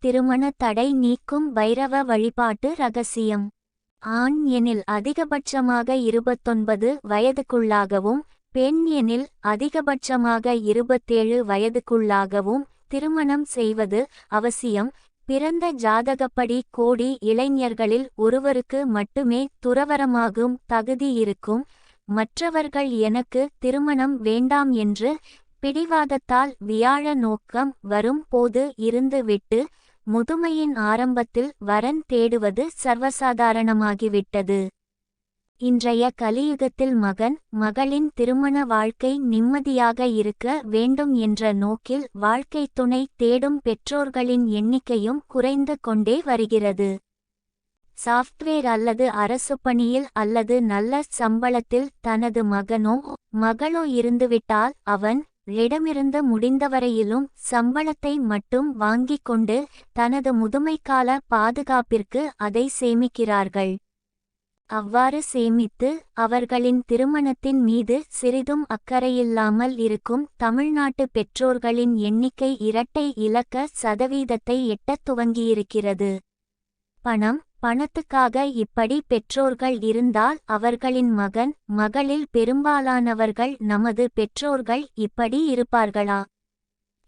திருமண தடை நீக்கும் பைரவ வழிபாட்டு ரகசியம். ஆண் எனில் அதிகபட்சமாக 29 வயதுக்குள்ளாகவும் பெண் எனில் அதிகபட்சமாக 27 வயதுக்குள்ளாகவும் திருமணம் செய்வது அவசியம். பிறந்த ஜாதகப்படி கோடி இளைஞர்களில் ஒருவருக்கு மட்டுமே துறவரமாகும் தகுதி இருக்கும். மற்றவர்கள் எனக்கு திருமணம் வேண்டாம் என்று பிடிவாதத்தால் வியாழ நோக்கம் வரும் போது இருந்துவிட்டு முதுமையின் ஆரம்பத்தில் வரன் தேடுவது சர்வசாதாரணமாகிவிட்டது. இன்றைய கலியுகத்தில் மகன் மகளின் திருமண வாழ்க்கை நிம்மதியாக இருக்க வேண்டும் என்ற நோக்கில் வாழ்க்கை துணை தேடும் பெற்றோர்களின் எண்ணிக்கையும் குறைந்து கொண்டே வருகிறது. சாஃப்ட்வேர் அல்லது அரசு பணியில் அல்லது நல்ல சம்பளத்தில் தனது மகனோ மகளோ இருந்துவிட்டால் அவன் இடமிருந்து முடிந்தவரையிலும் சம்பளத்தை மட்டும் வாங்கிக் கொண்டு தனது முதுமைக்கால பாதுகாப்பிற்கு அதை சேமிக்கிறார்கள். அவ்வாறு சேமித்து அவர்களின் திருமணத்தின் மீது சிறிதும் அக்கறையில்லாமல் இருக்கும் தமிழ்நாட்டு பெற்றோர்களின் எண்ணிக்கை இரட்டை இலக்க சதவீதத்தை எட்டத் துவங்கியிருக்கிறது. பணத்துக்காக இப்படி பெற்றோர்கள் இருந்தால் அவர்களின் மகன் மகளில் பெரும்பாலானவர்கள் நமது பெற்றோர்கள் இப்படி இருப்பார்களா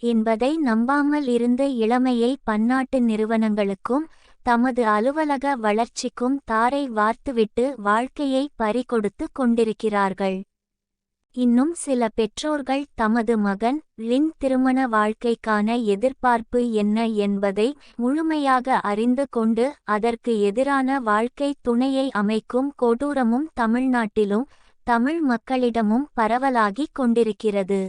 என்பதை நம்பாமல் இருந்து இளமையை பன்னாட்டு நிறுவனங்களுக்கும் தமது அலுவலக வளர்ச்சிக்கும் தாரை வார்த்துவிட்டு வாழ்க்கையை பறிகொடுத்து கொண்டிருக்கிறார்கள். இன்னும் சில பெற்றோர்கள் தமது மகன் திருமண வாழ்க்கைக்கான எதிர்பார்ப்பு என்ன என்பதை முழுமையாக அறிந்து கொண்டு அதற்கு எதிரான வாழ்க்கை துணையை அமைக்கும் கொடூரமும் தமிழ்நாட்டிலும் தமிழ் மக்களிடமும் பரவலாகிக் கொண்டிருக்கிறது.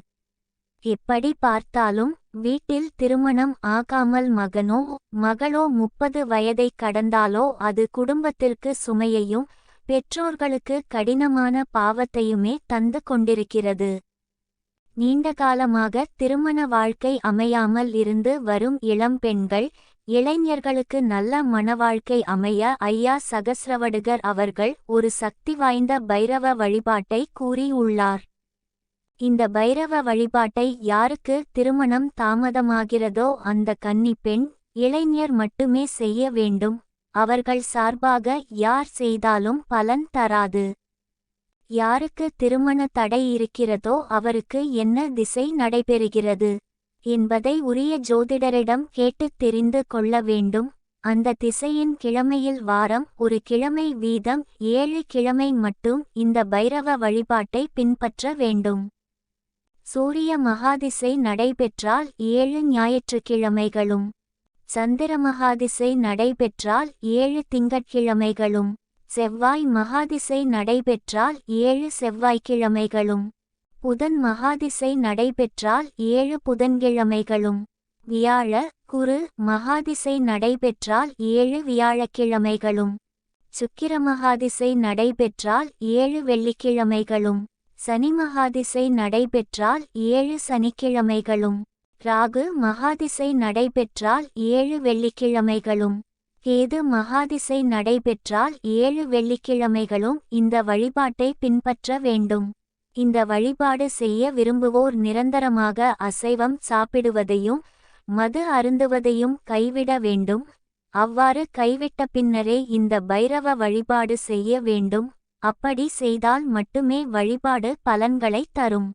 எப்படி பார்த்தாலும் வீட்டில் திருமணம் ஆகாமல் மகனோ மகளோ 30 வயதை கடந்தாலோ அது குடும்பத்திற்கு சுமையையும் பெற்றோர்களுக்கு கடினமான பாவத்தையுமே தந்து கொண்டிருக்கிறது. நீண்டகாலமாக திருமண வாழ்க்கை அமையாமல் இருந்து வரும் இளம் பெண்கள் இளைஞர்களுக்கு நல்ல மணவாழ்க்கை அமைய ஐயா சகஸ்ரவடுகர் அவர்கள் ஒரு சக்தி வாய்ந்த பைரவ வழிபாட்டை கூறியுள்ளார். இந்த பைரவ வழிபாட்டை யாருக்கு திருமணம் தாமதமாகிறதோ அந்த கன்னி பெண் இளைஞர் மட்டுமே செய்ய வேண்டும். அவர்கள் சார்பாக யார் செய்தாலும் பலன் தராது. யாருக்கு திருமண தடை இருக்கிறதோ அவருக்கு என்ன திசை நடைபெறுகிறது என்பதை உரிய ஜோதிடரிடம் கேட்டுத் தெரிந்து கொள்ள வேண்டும். அந்த திசையின் கிழமையில் வாரம் ஒரு கிழமை வீதம் 7 கிழமை மட்டும் இந்த பைரவ வழிபாட்டை பின்பற்ற வேண்டும். சூரிய மகாதிசை நடைபெற்றால் 7 ஞாயிற்றுக்கிழமைகளும் சந்திர மகாதிசை நடைபெற்றால் 7 திங்கட்கிழமைகளும் செவ்வாய் மகாதிசை நடைபெற்றால் 7 செவ்வாய்க்கிழமைகளும் புதன் மகாதிசை நடைபெற்றால் 7 புதன்கிழமைகளும் வியாழ குரு மகாதிசை நடைபெற்றால் 7 வியாழக்கிழமைகளும் சுக்கிர மகாதிசை நடைபெற்றால் 7 வெள்ளிக்கிழமைகளும் சனி மகாதிசை நடைபெற்றால் 7 சனிக்கிழமைகளும் ராகு மகாதிசை நடைபெற்றால் 7 வெள்ளிக்கிழமைகளும் கேது மகாதிசை நடைபெற்றால் 7 வெள்ளிக்கிழமைகளும் இந்த வழிபாட்டை பின்பற்ற வேண்டும். இந்த வழிபாடு செய்ய விரும்புவோர் நிரந்தரமாக அசைவம் சாப்பிடுவதையும் மது அருந்துவதையும் கைவிட வேண்டும். அவ்வாறு கைவிட்ட பின்னரே இந்த பைரவ வழிபாடு செய்ய வேண்டும். அப்படி செய்தால் மட்டுமே வழிபாடு பலன்களை தரும்.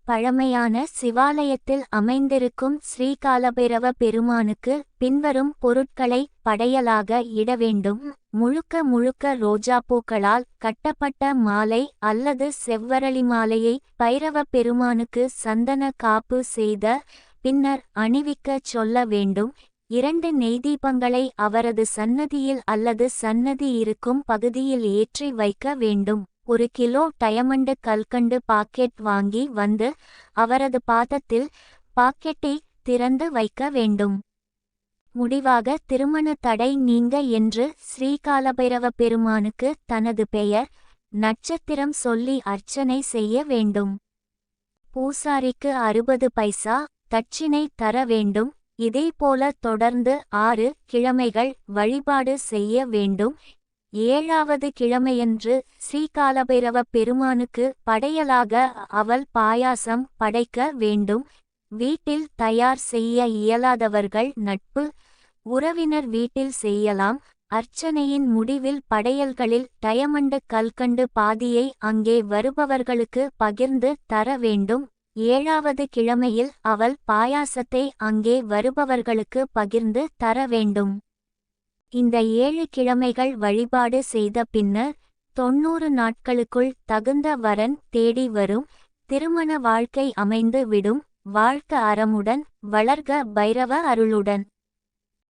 பழமையான சிவாலயத்தில் அமைந்திருக்கும் ஸ்ரீகாலபைரவ பெருமானுக்கு பின்வரும் பொருட்களை படையலாக இட வேண்டும். முழுக்க ரோஜாப்பூக்களால் கட்டப்பட்ட மாலை அல்லது செவ்வரளி மாலையை பைரவ பெருமானுக்கு சந்தன காப்பு செய்த பின்னர் அணிவிக்கச் சொல்ல வேண்டும். 2 நெய்தீபங்களை அவரது சன்னதியில் அல்லது சன்னதி இருக்கும் பகுதியில் ஏற்றி வைக்க வேண்டும். 1 கிலோ டயமண்டு கல்கண்டு பாக்கெட் வாங்கி வந்து அவரது பாதத்தில் பாக்கெட்டை திறந்து வைக்க வேண்டும். முடிவாக திருமண தடை நீங்க என்று ஸ்ரீகாலபைரவ பெருமானுக்கு தனது பெயர் நட்சத்திரம் சொல்லி அர்ச்சனை செய்ய வேண்டும். பூசாரிக்கு 60 பைசா தட்சிணை தர வேண்டும். இதேபோல தொடர்ந்து 6 கிழமைகள் வழிபாடு செய்ய வேண்டும். 7வது கிழமையன்று ஸ்ரீகாலபைரவ பெருமானுக்கு படையலாக அவல் பாயாசம் படைக்க வேண்டும். வீட்டில் தயார் செய்ய இயலாதவர்கள் நட்பு உறவினர் வீட்டில் செய்யலாம். அர்ச்சனையின் முடிவில் படையல்களில் டயமண்டு கல்கண்டு பாதியை அங்கே வருபவர்களுக்கு பகிர்ந்து தர வேண்டும். 7வது கிழமையில் அவல் பாயாசத்தை அங்கே வருபவர்களுக்கு பகிர்ந்து தர வேண்டும். இந்த 7 கிழமைகள் வழிபாடு செய்த பின்னர் 90 நாட்களுக்குள் தகுந்த வரன் தேடி வரும். திருமண வாழ்க்கை அமைந்து விடும். வாழ்க அறமுடன், வளர்க பைரவ அருளுடன்.